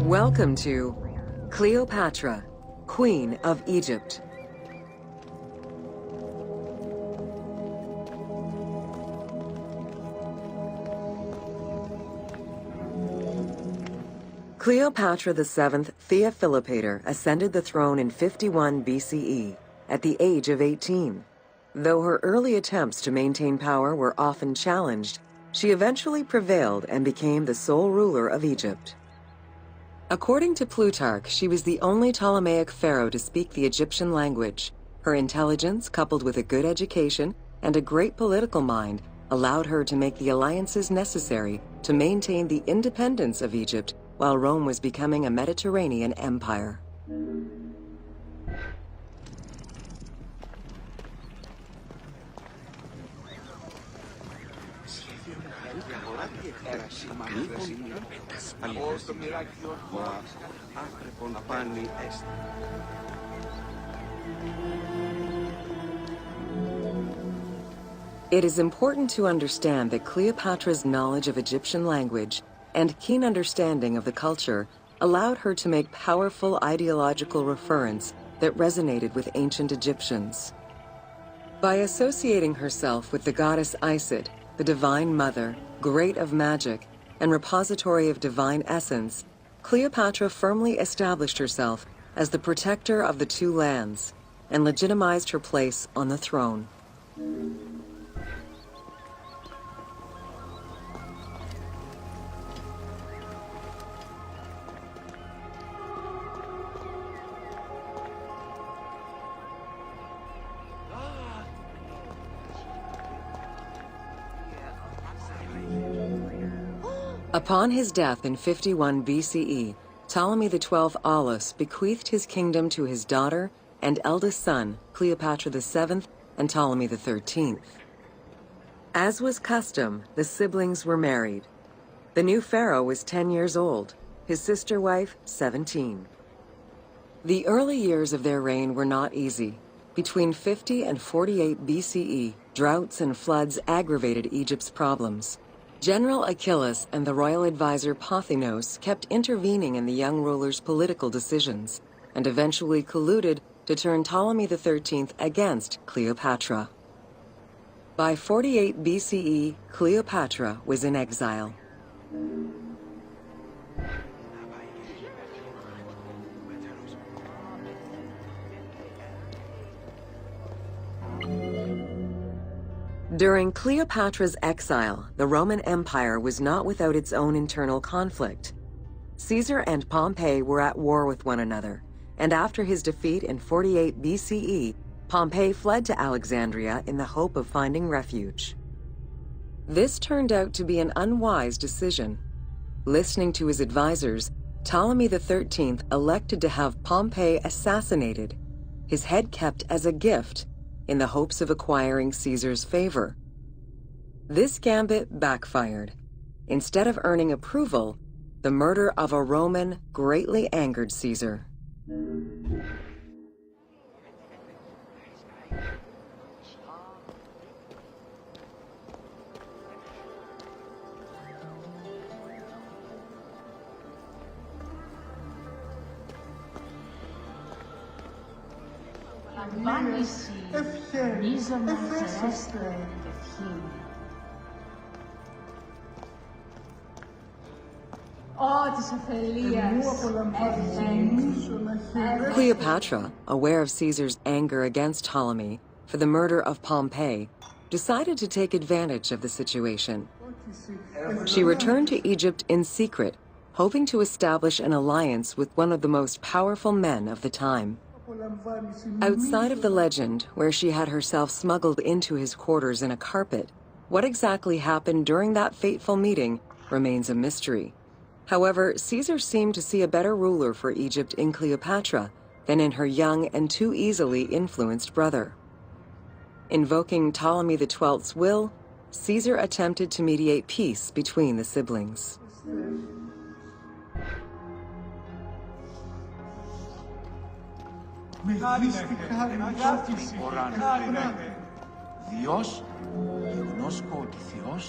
Welcome to Cleopatra, Queen of Egypt. Cleopatra VII Theophilopator ascended the throne in 51 BCE at the age of 18. Though her early attempts to maintain power were often challenged, she eventually prevailed and became the sole ruler of Egypt. According to Plutarch, she was the only Ptolemaic pharaoh to speak the Egyptian language. Her intelligence, coupled with a good education and a great political mind, allowed her to make the alliances necessary to maintain the independence of Egypt while Rome was becoming a Mediterranean empire. It is important to understand that Cleopatra's knowledge of Egyptian language and keen understanding of the culture allowed her to make powerful ideological reference that resonated with ancient Egyptians. By associating herself with the goddess Isis, the divine mother, great of magic, and repository of divine essence, Cleopatra firmly established herself as the protector of the two lands and legitimized her place on the throne. Upon his death in 51 BCE, Ptolemy XII Aulus bequeathed his kingdom to his daughter and eldest son, Cleopatra VII and Ptolemy XIII. As was custom, the siblings were married. The new pharaoh was 10 years old, his sister wife 17. The early years of their reign were not easy. Between 50 and 48 BCE, droughts and floods aggravated Egypt's problems. General Achilles and the royal advisor Pothinos kept intervening in the young ruler's political decisions, and eventually colluded to turn Ptolemy XIII against Cleopatra. By 48 BCE, Cleopatra was in exile. During Cleopatra's exile, the Roman Empire was not without its own internal conflict. Caesar and Pompey were at war with one another, and after his defeat in 48 BCE, Pompey fled to Alexandria in the hope of finding refuge. This turned out to be an unwise decision. Listening to his advisors, Ptolemy XIII elected to have Pompey assassinated, his head kept as a gift, in the hopes of acquiring Caesar's favor. This gambit backfired. Instead of earning approval, the murder of a Roman greatly angered Caesar. Cleopatra, aware of Caesar's anger against Ptolemy for the murder of Pompey, decided to take advantage of the situation. She returned to Egypt in secret, hoping to establish an alliance with one of the most powerful men of the time. Outside of the legend, where she had herself smuggled into his quarters in a carpet, what exactly happened during that fateful meeting remains a mystery. However, Caesar seemed to see a better ruler for Egypt in Cleopatra than in her young and too easily influenced brother. Invoking Ptolemy XII's will, Caesar attempted to mediate peace between the siblings.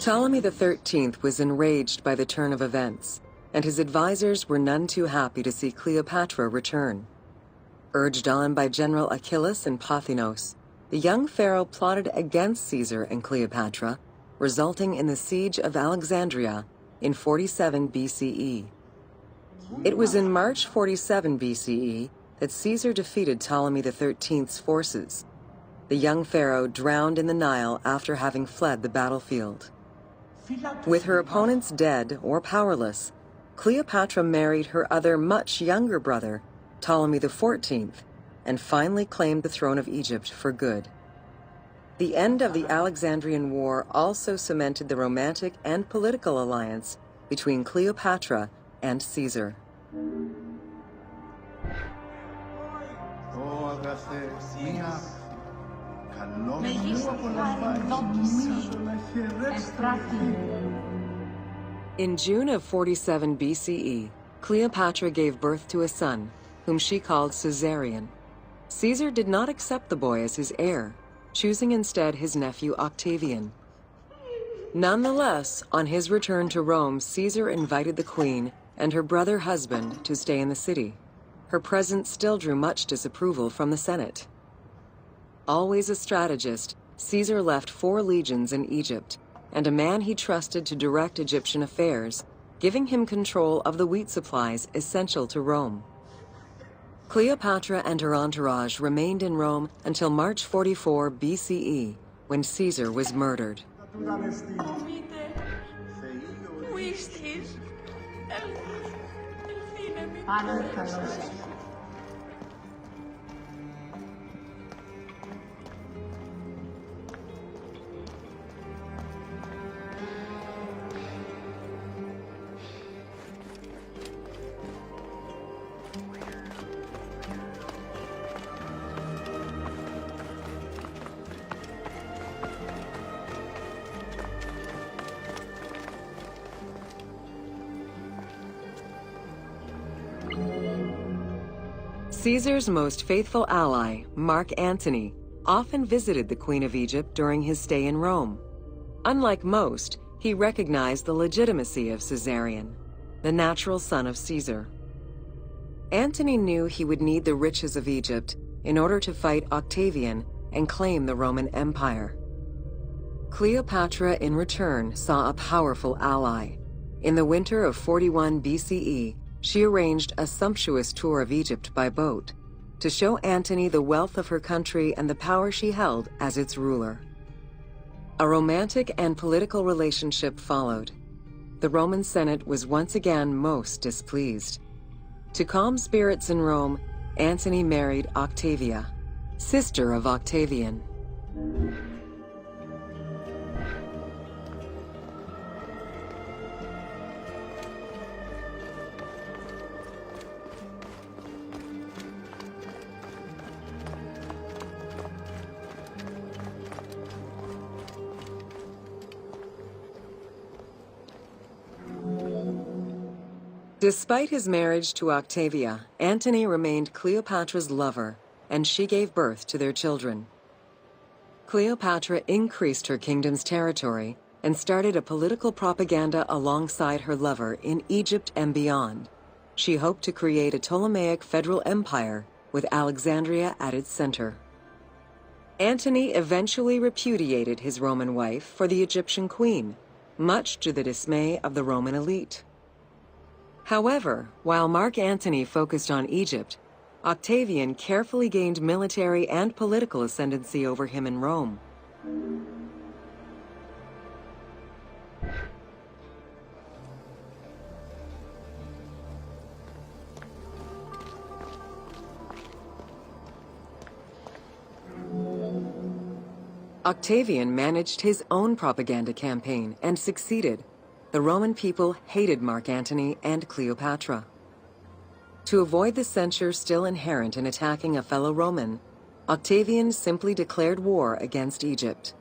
Ptolemy XIII was enraged by the turn of events. and his advisors were none too happy to see Cleopatra return. Urged on by General Achillas and Pothinos, the young pharaoh plotted against Caesar and Cleopatra, resulting in the siege of Alexandria in 47 BCE. It was in March 47 BCE that Caesar defeated Ptolemy XIII's forces. The young pharaoh drowned in the Nile after having fled the battlefield. With her opponents dead or powerless, Cleopatra married her other much younger brother, Ptolemy XIV, and finally claimed the throne of Egypt for good. The end of the Alexandrian War also cemented the romantic and political alliance between Cleopatra and Caesar. In June of 47 BCE, Cleopatra gave birth to a son, whom she called Caesarion. Caesar did not accept the boy as his heir, choosing instead his nephew Octavian. Nonetheless, on his return to Rome, Caesar invited the queen and her brother husband to stay in the city. Her presence still drew much disapproval from the Senate. Always a strategist, Caesar left 4 legions in Egypt, and a man he trusted to direct Egyptian affairs, giving him control of the wheat supplies essential to Rome. Cleopatra and her entourage remained in Rome until March 44 BCE, when Caesar was murdered. Caesar's most faithful ally, Mark Antony, often visited the Queen of Egypt during his stay in Rome. Unlike most, he recognized the legitimacy of Caesarion, the natural son of Caesar. Antony knew he would need the riches of Egypt in order to fight Octavian and claim the Roman Empire. Cleopatra, in return, saw a powerful ally. In the winter of 41 BCE, she arranged a sumptuous tour of Egypt by boat to show Antony the wealth of her country and the power she held as its ruler. A romantic and political relationship followed. The Roman Senate was once again most displeased. To calm spirits in Rome, Antony married Octavia, sister of Octavian. Despite his marriage to Octavia, Antony remained Cleopatra's lover, and she gave birth to their children. Cleopatra increased her kingdom's territory and started a political propaganda alongside her lover in Egypt and beyond. She hoped to create a Ptolemaic federal empire with Alexandria at its center. Antony eventually repudiated his Roman wife for the Egyptian queen, much to the dismay of the Roman elite. However, while Mark Antony focused on Egypt, Octavian carefully gained military and political ascendancy over him in Rome. Octavian managed his own propaganda campaign and succeeded. The Roman people hated Mark Antony and Cleopatra. To avoid the censure still inherent in attacking a fellow Roman, Octavian simply declared war against Egypt.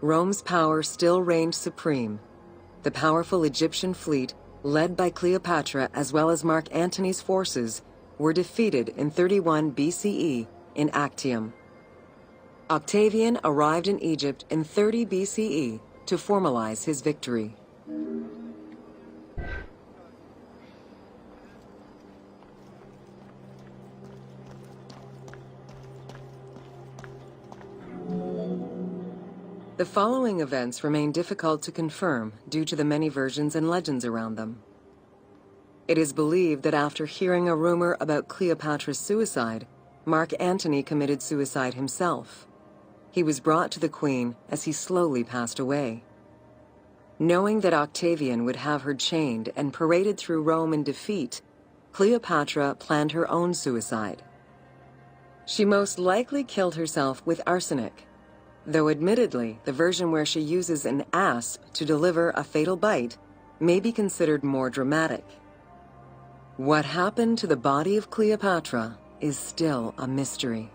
Rome's power still reigned supreme. The powerful Egyptian fleet, led by Cleopatra as well as Mark Antony's forces, were defeated in 31 BCE in Actium. Octavian arrived in Egypt in 30 BCE to formalize his victory. The following events remain difficult to confirm due to the many versions and legends around them. It is believed that after hearing a rumor about Cleopatra's suicide, Mark Antony committed suicide himself. He was brought to the queen as he slowly passed away. Knowing that Octavian would have her chained and paraded through Rome in defeat, Cleopatra planned her own suicide. She most likely killed herself with arsenic, though admittedly the version where she uses an asp to deliver a fatal bite may be considered more dramatic. What happened to the body of Cleopatra is still a mystery.